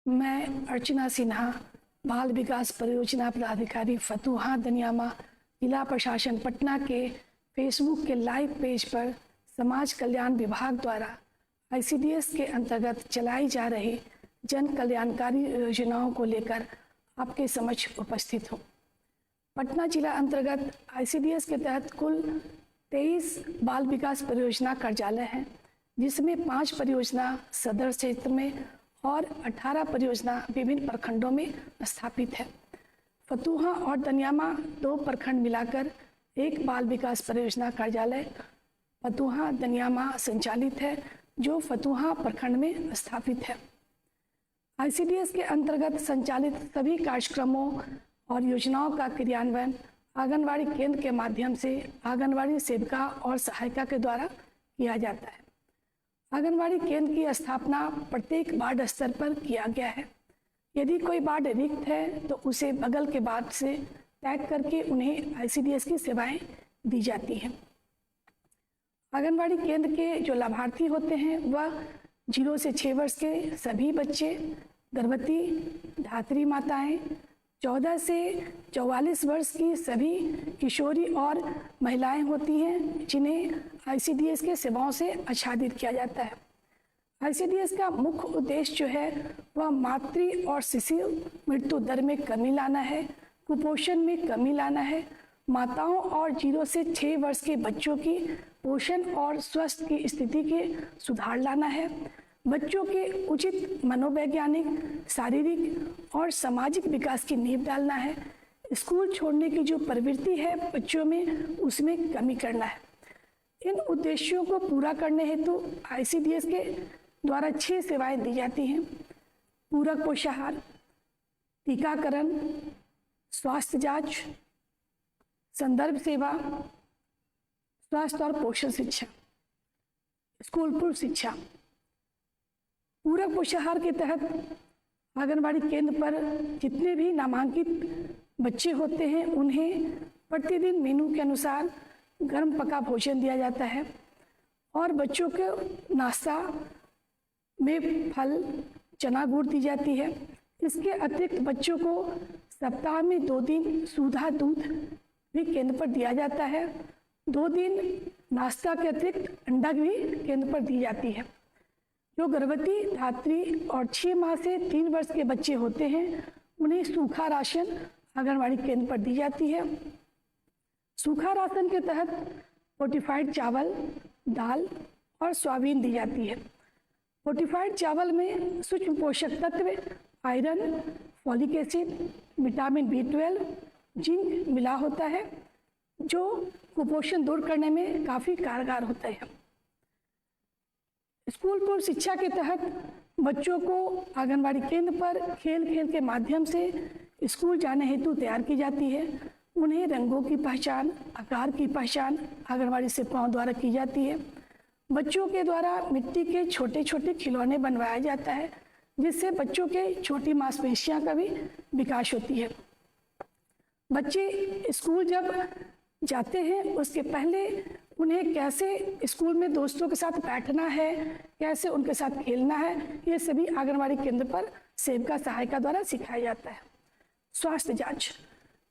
मैं अर्चना सिन्हा, बाल विकास परियोजना पदाधिकारी फतुहा दनियामा, जिला प्रशासन पटना के फेसबुक के लाइव पेज पर समाज कल्याण विभाग द्वारा आईसीडीएस के अंतर्गत चलाई जा रही जन कल्याणकारी योजनाओं को लेकर आपके समक्ष उपस्थित हूँ। पटना जिला अंतर्गत आईसीडीएस के तहत कुल 23 बाल विकास परियोजना कार्यालय हैं, जिसमें 5 परियोजना सदर क्षेत्र में और 18 परियोजना विभिन्न प्रखंडों में स्थापित है। फतुहा और दनियामा 2 प्रखंड मिलाकर एक बाल विकास परियोजना कार्यालय फतुहा दनियामा संचालित है, जो फतुहा प्रखंड में स्थापित है। आईसीडीएस के अंतर्गत संचालित सभी कार्यक्रमों और योजनाओं का क्रियान्वयन आंगनवाड़ी केंद्र के माध्यम से आंगनवाड़ी सेविका और सहायिका के द्वारा किया जाता है। आंगनवाड़ी केंद्र की स्थापना प्रत्येक वार्ड स्तर पर किया गया है। यदि कोई वार्ड रिक्त है तो उसे बगल के वार्ड से टैग करके उन्हें आईसीडीएस की सेवाएं दी जाती हैं। आंगनवाड़ी केंद्र के जो लाभार्थी होते हैं वह 0 से 6 वर्ष के सभी बच्चे, गर्भवती धात्री माताएं, 14 से 44 वर्ष की सभी किशोरी और महिलाएं होती हैं, जिन्हें आईसीडीएस के सेवाओं से आच्छादित किया जाता है। आईसीडीएस का मुख्य उद्देश्य जो है वह मातृ और शिशु मृत्यु दर में कमी लाना है, कुपोषण में कमी लाना है, माताओं और 0 से 6 वर्ष के बच्चों की पोषण और स्वस्थ की स्थिति के सुधार लाना है, बच्चों के उचित मनोवैज्ञानिक, शारीरिक और सामाजिक विकास की नींव डालना है, स्कूल छोड़ने की जो प्रवृत्ति है बच्चों में उसमें कमी करना है। इन उद्देश्यों को पूरा करने हेतु आईसीडीएस के द्वारा 6 सेवाएं दी जाती हैं: पूरक पोषाहार, टीकाकरण, स्वास्थ्य जांच, संदर्भ सेवा, स्वास्थ्य और पोषण शिक्षा, स्कूल पूर्व शिक्षा। पूरक पोषाहार के तहत आंगनवाड़ी केंद्र पर जितने भी नामांकित बच्चे होते हैं उन्हें प्रतिदिन मेनू के अनुसार गर्म पका भोजन दिया जाता है और बच्चों के नाश्ता में फल, चना गुड़ दी जाती है। इसके अतिरिक्त बच्चों को सप्ताह में 2 दिन सूधा दूध भी केंद्र पर दिया जाता है। 2 दिन नाश्ता के अतिरिक्त अंडा भी केंद्र पर दी जाती है। जो गर्भवती धात्री और 6 माह से 3 वर्ष के बच्चे होते हैं उन्हें सूखा राशन आंगनवाड़ी केंद्र पर दी जाती है। सूखा राशन के तहत फोर्टिफाइड चावल, दाल और सोयाबीन दी जाती है। फोर्टिफाइड चावल में सूक्ष्म पोषक तत्व iron, folic acid, vitamin B12, zinc मिला होता है, जो कुपोषण दूर करने में काफ़ी कारगर होता है। स्कूल पूर्व शिक्षा के तहत बच्चों को आंगनवाड़ी केंद्र पर खेल खेल के माध्यम से स्कूल जाने हेतु तैयार की जाती है। उन्हें रंगों की पहचान, आकार की पहचान आंगनवाड़ी सेविकाओं द्वारा की जाती है। बच्चों के द्वारा मिट्टी के छोटे छोटे खिलौने बनवाया जाता है, जिससे बच्चों के छोटी मांसपेशियां का भी विकास होती है। बच्चे स्कूल जब जाते हैं उसके पहले उन्हें कैसे स्कूल में दोस्तों के साथ बैठना है, कैसे उनके साथ खेलना है, ये सभी आंगनवाड़ी केंद्र पर सेविका सहायिका द्वारा सिखाया जाता है। स्वास्थ्य जांच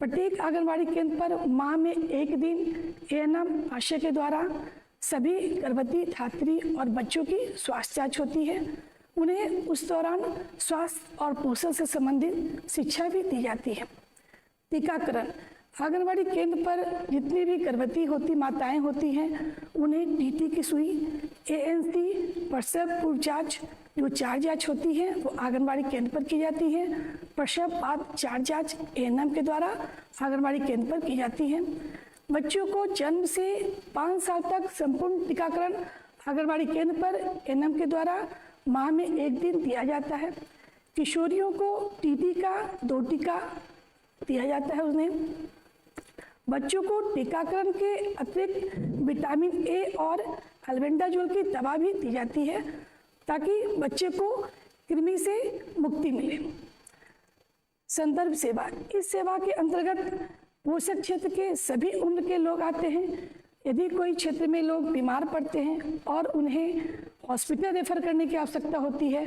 प्रत्येक आंगनवाड़ी केंद्र पर माह में 1 दिन एएनएम आशा के द्वारा सभी गर्भवती धात्री और बच्चों की स्वास्थ्य जांच होती है। उन्हें उस दौरान स्वास्थ्य और पोषण से संबंधित शिक्षा भी दी जाती है। टीकाकरण आंगनवाड़ी केंद्र पर जितनी भी गर्भवती होती माताएं होती हैं उन्हें टीटी की सुई, एएनसी, प्रसव पूर्व जांच, जो 4 जांच होती है वो आंगनवाड़ी केंद्र पर की जाती है। प्रसव बाद 4 जांच एएनएम के द्वारा आंगनवाड़ी केंद्र पर की जाती है। बच्चों को जन्म से 5 साल तक संपूर्ण टीकाकरण आंगनवाड़ी केंद्र पर एएनएम के द्वारा माह में 1 दिन दिया जाता है। किशोरियों को टीटी का 2 टीका दिया जाता है। उन्हें बच्चों को टीकाकरण के अतिरिक्त विटामिन ए और अल्बेंडाजोल की दवा भी दी जाती है, ताकि बच्चे को कृमि से मुक्ति मिले। संदर्भ सेवा इस सेवा के अंतर्गत पोषक क्षेत्र के सभी उम्र के लोग आते हैं। यदि कोई क्षेत्र में लोग बीमार पड़ते हैं और उन्हें हॉस्पिटल रेफर करने की आवश्यकता होती है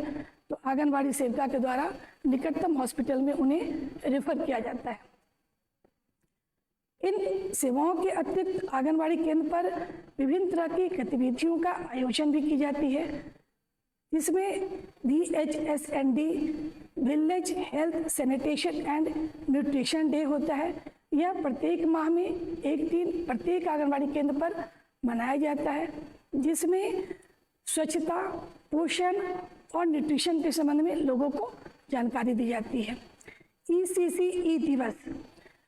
तो आंगनबाड़ी सेविका के द्वारा निकटतम हॉस्पिटल में उन्हें रेफर किया जाता है। इन सेवाओं के अतिरिक्त आंगनबाड़ी केंद्र पर विभिन्न तरह की गतिविधियों का आयोजन भी की जाती है, जिसमें VHSND village health sanitation and nutrition day होता है। यह प्रत्येक माह में एक दिन प्रत्येक आंगनबाड़ी केंद्र पर मनाया जाता है, जिसमें स्वच्छता, पोषण और न्यूट्रिशन के संबंध में लोगों को जानकारी दी जाती है। ECCE दिवस,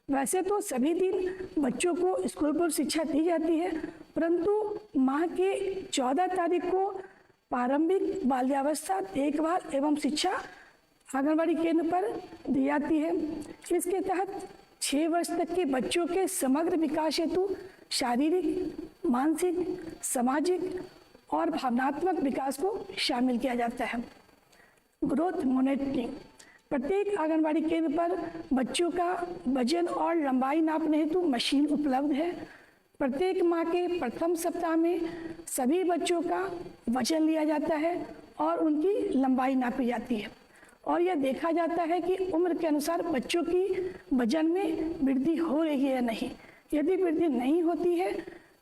वैसे तो सभी दिन बच्चों को स्कूल पर शिक्षा दी जाती है, परंतु माह के 14 तारीख को प्रारंभिक बाल्यावस्था देखभाल एवं शिक्षा आंगनबाड़ी केंद्र पर दी जाती है। इसके तहत 6 वर्ष तक के बच्चों के समग्र विकास हेतु शारीरिक, मानसिक, सामाजिक और भावनात्मक विकास को शामिल किया जाता है। ग्रोथ मॉनिटरिंग, प्रत्येक आंगनबाड़ी केंद्र पर बच्चों का वजन और लंबाई नापने हेतु मशीन उपलब्ध है। प्रत्येक माह के प्रथम सप्ताह में सभी बच्चों का वजन लिया जाता है और उनकी लंबाई नापी जाती है और यह देखा जाता है कि उम्र के अनुसार बच्चों की वजन में वृद्धि हो रही है या नहीं। यदि वृद्धि नहीं होती है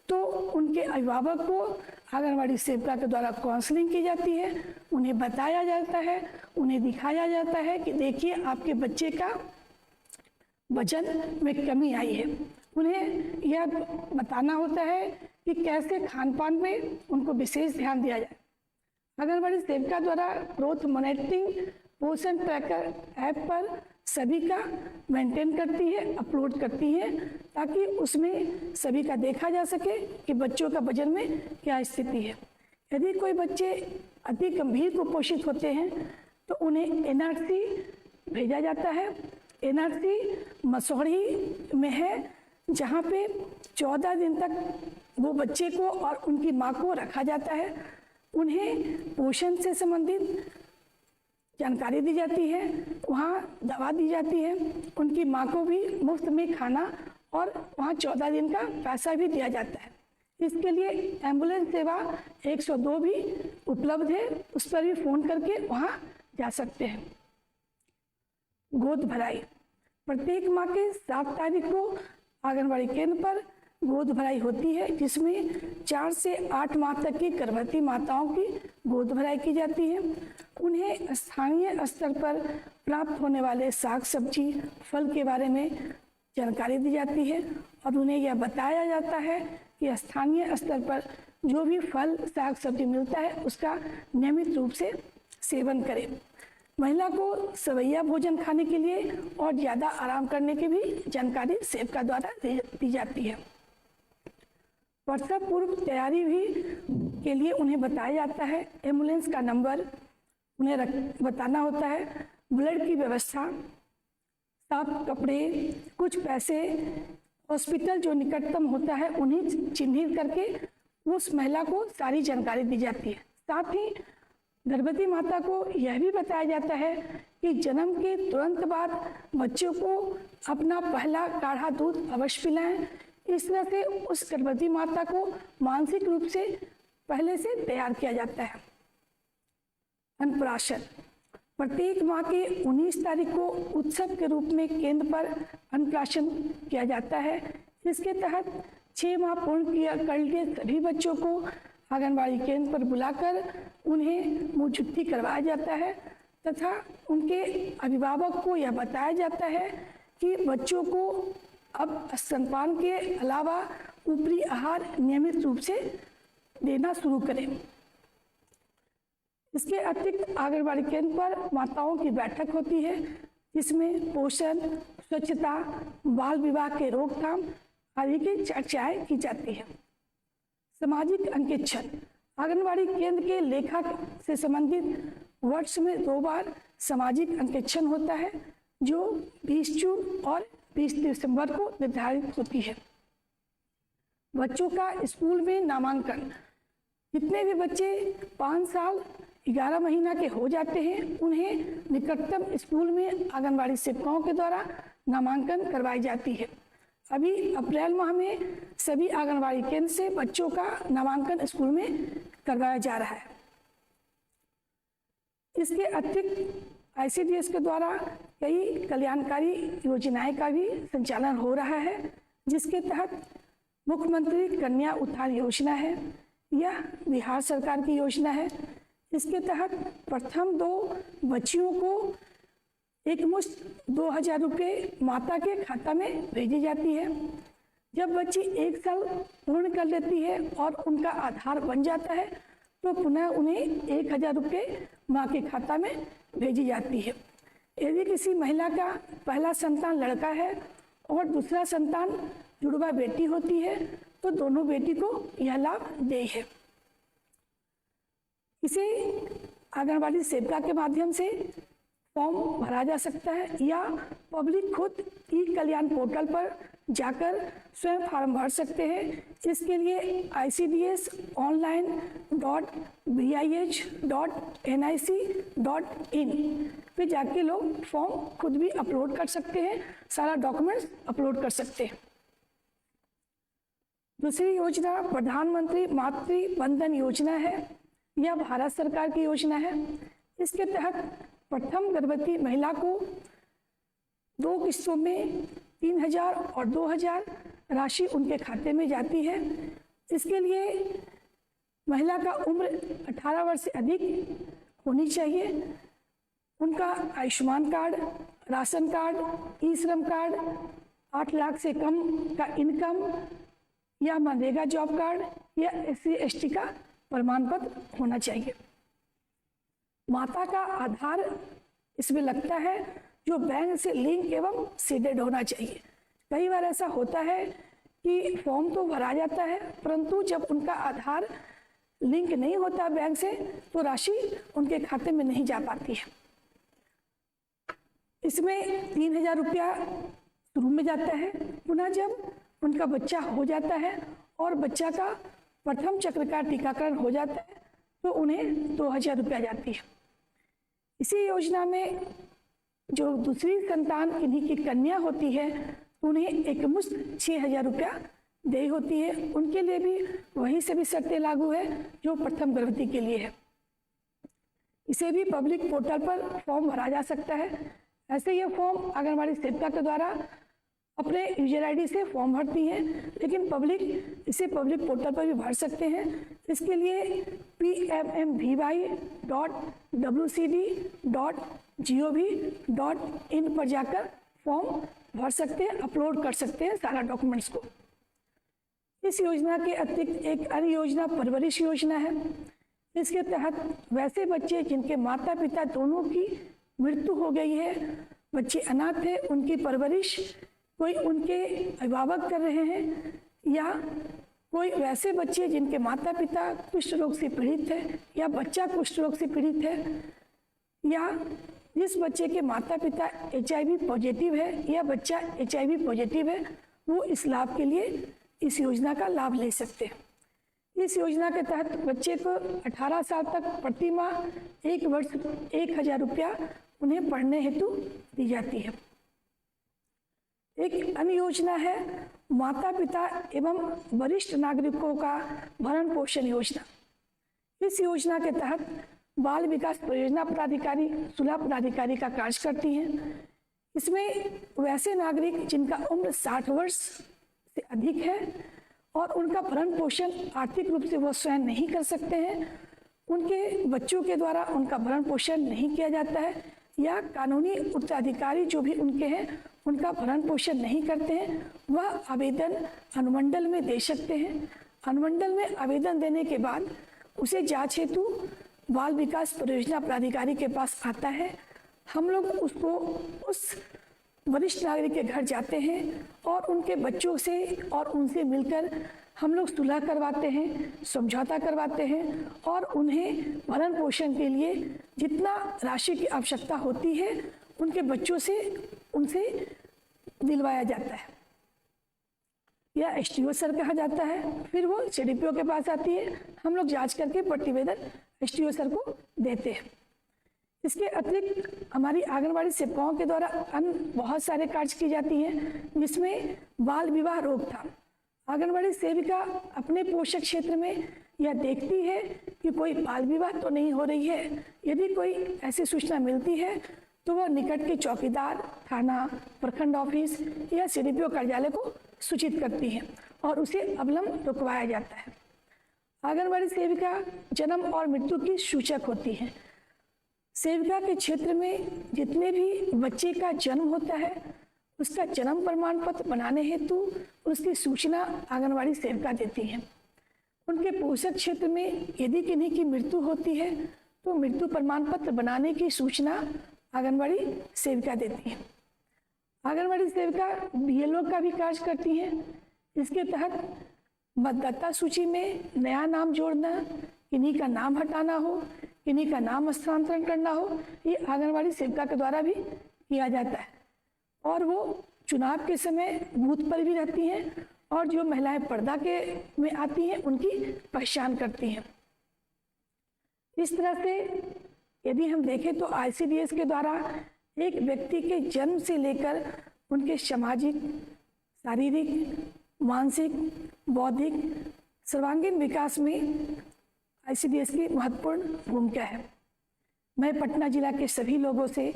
तो उनके अभिभावक को आंगनबाड़ी सेविका के द्वारा काउंसलिंग की जाती है, उन्हें बताया जाता है, उन्हें दिखाया जाता है कि देखिए आपके बच्चे का वजन में कमी आई है। उन्हें यह बताना होता है कि कैसे खान पान में उनको विशेष ध्यान दिया जाए। आंगनबाड़ी सेविका द्वारा ग्रोथ मॉनिटरिंग पोषण ट्रैकर ऐप पर सभी का मेंटेन करती है, अपलोड करती है, ताकि उसमें सभी का देखा जा सके कि बच्चों का वजन में क्या स्थिति है। यदि कोई बच्चे अति गंभीर कुपोषित होते हैं तो उन्हें NRC भेजा जाता है। NRC मसौढ़ी में है, जहाँ पे 14 दिन तक वो बच्चे को और उनकी माँ को रखा जाता है। उन्हें पोषण से संबंधित जानकारी दी जाती है, वहाँ दवा दी जाती है, उनकी माँ को भी मुफ्त में खाना और वहाँ 14 दिन का पैसा भी दिया जाता है। इसके लिए एम्बुलेंस सेवा 102 भी उपलब्ध है, उस पर भी फ़ोन करके वहाँ जा सकते हैं। गोद भराई, प्रत्येक माह के 7 तारीख को आंगनबाड़ी केंद्र पर गोद भराई होती है, जिसमें 4 से 8 माह तक की गर्भवती माताओं की गोद भराई की जाती है। उन्हें स्थानीय स्तर पर प्राप्त होने वाले साग सब्जी, फल के बारे में जानकारी दी जाती है और उन्हें यह बताया जाता है कि स्थानीय स्तर पर जो भी फल, साग सब्जी मिलता है उसका नियमित रूप से सेवन करें। महिला को सवैया भोजन खाने के लिए और ज़्यादा आराम करने की भी जानकारी सेविका द्वारा दी जाती है। प्रसव पूर्व तैयारी भी के लिए उन्हें बताया जाता है। एम्बुलेंस का नंबर उन्हें बताना होता है। ब्लड की व्यवस्था, साफ कपड़े, कुछ पैसे, हॉस्पिटल जो निकटतम होता है उन्हें चिन्हित करके उस महिला को सारी जानकारी दी जाती है। साथ ही गर्भवती माता को यह भी बताया जाता है कि जन्म के तुरंत बाद बच्चों को अपना पहला गाढ़ा दूध अवश्य पिलाएं। इस तरह से उस गर्भवती माता को मानसिक रूप से पहले से तैयार किया जाता है। अन्नप्राशन, प्रत्येक माह के 19 तारीख को उत्सव के रूप में केंद्र पर अन्नप्राशन किया जाता है। इसके तहत 6 माह पूर्ण कर लिए सभी बच्चों को आंगनबाड़ी केंद्र पर बुलाकर उन्हें मुँह जुट्टी करवाया जाता है तथा उनके अभिभावक को यह बताया जाता है कि बच्चों को अब स्तनपान के अलावा ऊपरी आहार नियमित रूप से देना शुरू करें। इसके अतिरिक्त आंगनबाड़ी केंद्र पर माताओं की बैठक होती है, जिसमें पोषण, स्वच्छता, बाल विवाह के रोकथाम आदि की चर्चाएं की जाती है। सामाजिक अंकेक्षण, आंगनबाड़ी केंद्र के लेखा से संबंधित वर्ष में 2 बार सामाजिक अंकेक्षण होता है, जो 20 जून और 20 दिसंबर को निर्धारित होती है। बच्चों का स्कूल में नामांकन, जितने भी बच्चे 5 साल 11 महीना के हो जाते हैं उन्हें निकटतम स्कूल में आंगनबाड़ी सेविकाओं के द्वारा नामांकन करवाई जाती है। अभी अप्रैल माह में सभी आंगनबाड़ी केंद्र से बच्चों का नामांकन स्कूल में करवाया जा रहा है। इसके अतिरिक्त ICDS के द्वारा कई कल्याणकारी योजनाएं का भी संचालन हो रहा है, जिसके तहत मुख्यमंत्री कन्या उत्थान योजना है। यह बिहार सरकार की योजना है। इसके तहत प्रथम 2 बच्चियों को एकमुश्त 2000 रुपये माता के खाता में भेजी जाती है। जब बच्ची 1 साल पूर्ण कर लेती है और उनका आधार बन जाता है तो पुनः उन्हें 1000 रुपये माँ के खाता में भेजी जाती है। यदि किसी महिला का पहला संतान लड़का है और दूसरा संतान जुड़वा बेटी होती है तो दोनों बेटी को यह लाभ देय है। इसे आंगनबाड़ी सेविका के माध्यम से फॉर्म भरा जा सकता है या पब्लिक खुद ई कल्याण पोर्टल पर जाकर स्वयं फॉर्म भर सकते हैं। इसके लिए icds.online.bih.nic.in पे जाके लोग फॉर्म खुद भी अपलोड कर सकते हैं, सारा डॉक्यूमेंट्स अपलोड कर सकते हैं। दूसरी योजना प्रधानमंत्री मातृ वंदन योजना है। यह भारत सरकार की योजना है। इसके तहत प्रथम गर्भवती महिला को 2 किस्तों में 3000 और 2000 राशि उनके खाते में जाती है। इसके लिए महिला का उम्र 18 वर्ष से अधिक होनी चाहिए। उनका आयुष्मान कार्ड, राशन कार्ड, ई श्रम कार्ड, 8 लाख से कम का इनकम या मनरेगा जॉब कार्ड या SC/ST का प्रमाण पत्र होना चाहिए। माता का आधार इसमें लगता है जो बैंक से लिंक एवं सीडेड होना चाहिए। कई बार ऐसा होता है कि फॉर्म तो भरा जाता है परंतु जब उनका आधार लिंक नहीं होता बैंक से तो राशि उनके खाते में नहीं जा पाती है। इसमें 3000 रुपया शुरू में जाता है, पुनः जब उनका बच्चा हो जाता है और बच्चा का प्रथम चक्र का टीकाकरण हो जाता है तो उन्हें 2000 रुपया जाती है। इसी योजना में जो दूसरी संतान इन्हीं की कन्या होती है उन्हें एकमुश्त 6000 रुपया देय होती है। उनके लिए भी वही सभी शर्तें लागू है जो प्रथम गर्भवती के लिए है। इसे भी पब्लिक पोर्टल पर फॉर्म भरा जा सकता है। ऐसे यह फॉर्म आंगनबाड़ी सेविका के द्वारा अपने यूजर ID से फॉर्म भरती हैं, लेकिन पब्लिक इसे पब्लिक पोर्टल पर भी भर सकते हैं। इसके लिए pmmvy.wcd.gov.in पर जाकर फॉर्म भर सकते हैं, अपलोड कर सकते हैं सारा डॉक्यूमेंट्स को। इस योजना के अतिरिक्त एक अन्य योजना परवरिश योजना है। इसके तहत वैसे बच्चे जिनके माता पिता दोनों की मृत्यु हो गई है, बच्चे अनाथ हैं, उनकी परवरिश कोई उनके अभिभावक कर रहे हैं या कोई वैसे बच्चे जिनके माता पिता कुष्ठ रोग से पीड़ित है या बच्चा कुष्ठ रोग से पीड़ित है या जिस बच्चे के माता पिता HIV पॉजिटिव है या बच्चा HIV पॉजिटिव है, वो इस लाभ के लिए इस योजना का लाभ ले सकते हैं। इस योजना के तहत बच्चे को 18 साल तक प्रति माह 1 वर्ष 1000 रुपया उन्हें पढ़ने हेतु दी जाती है। एक अन्य योजना है माता पिता एवं वरिष्ठ नागरिकों का भरण पोषण योजना। इस योजना के तहत बाल विकास परियोजना पदाधिकारी, सुलह पदाधिकारी का कार्य करती हैं। इसमें वैसे नागरिक जिनका उम्र 60 वर्ष से अधिक है और उनका भरण पोषण आर्थिक रूप से वो स्वयं नहीं कर सकते हैं, उनके बच्चों के द्वारा उनका भरण पोषण नहीं किया जाता है या कानूनी उत्तराधिकारी जो भी उनके हैं उनका भरण पोषण नहीं करते हैं, वह आवेदन अनुमंडल में दे सकते हैं। अनुमंडल में आवेदन देने के बाद उसे जांच हेतु बाल विकास परियोजना पदाधिकारी के पास आता है। हम लोग उसको उस वरिष्ठ नागरिक के घर जाते हैं और उनके बच्चों से और उनसे मिलकर हम लोग सुलह करवाते हैं, समझौता करवाते हैं और उन्हें भरण पोषण के लिए जितना राशि की आवश्यकता होती है उनके बच्चों से उनसे दिलवाया जाता है या STO सर कहा जाता है। फिर वो CDPO के पास आती है, हम लोग जांच करके प्रतिवेदन STO सर को देते हैं। इसके अतिरिक्त हमारी आंगनबाड़ी सेविकाओं के द्वारा अन्य बहुत सारे कार्य की जाती हैं, जिसमें बाल विवाह रोकथाम। आंगनबाड़ी सेविका अपने पोषक क्षेत्र में यह देखती है कि कोई बाल विवाह तो नहीं हो रही है। यदि कोई ऐसी सूचना मिलती है तो वह निकट के चौकीदार, थाना, प्रखंड ऑफिस या सीडीपीओ कार्यालय को सूचित करती है और उसे अविलंब रुकवाया जाता है। आंगनबाड़ी सेविका जन्म और मृत्यु की सूचक होती है। सेविका के क्षेत्र में जितने भी बच्चे का जन्म होता है उसका जन्म प्रमाण पत्र बनाने हेतु उसकी सूचना आंगनबाड़ी सेविका देती है। उनके पोषक क्षेत्र में यदि किन्हीं की मृत्यु होती है तो मृत्यु प्रमाण पत्र बनाने की सूचना आंगनबाड़ी सेविका देती है। आंगनबाड़ी सेविका बीएलओ का भी कार्य करती हैं। इसके तहत मतदाता सूची में नया नाम जोड़ना, किन्हीं का नाम हटाना हो, किन्हीं का नाम स्थानांतरण करना हो, ये आंगनबाड़ी सेविका के द्वारा भी किया जाता है। और वो चुनाव के समय बूथ पर भी रहती हैं और जो महिलाएं पर्दा के में आती हैं उनकी पहचान करती हैं। इस तरह से यदि हम देखें तो आईसीडीएस के द्वारा एक व्यक्ति के जन्म से लेकर उनके सामाजिक, शारीरिक, मानसिक, बौद्धिक सर्वांगीण विकास में आईसीडीएस की महत्वपूर्ण भूमिका है। मैं पटना जिला के सभी लोगों से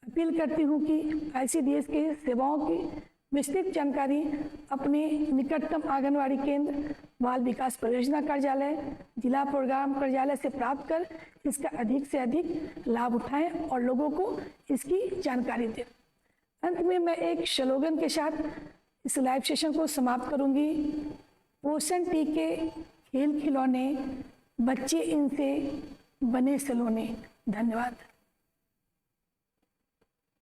अपील करती हूँ कि आईसीडीएस के सेवाओं की विस्तृत जानकारी अपने निकटतम आंगनबाड़ी केंद्र, बाल विकास परियोजना कार्यालय, जिला प्रोग्राम कार्यालय से प्राप्त कर इसका अधिक से अधिक लाभ उठाएं और लोगों को इसकी जानकारी दें। अंत में मैं एक स्लोगन के साथ इस लाइव सेशन को समाप्त करूंगी। पोषण टीके, खेल खिलौने, बच्चे इनसे बने सलोने। धन्यवाद।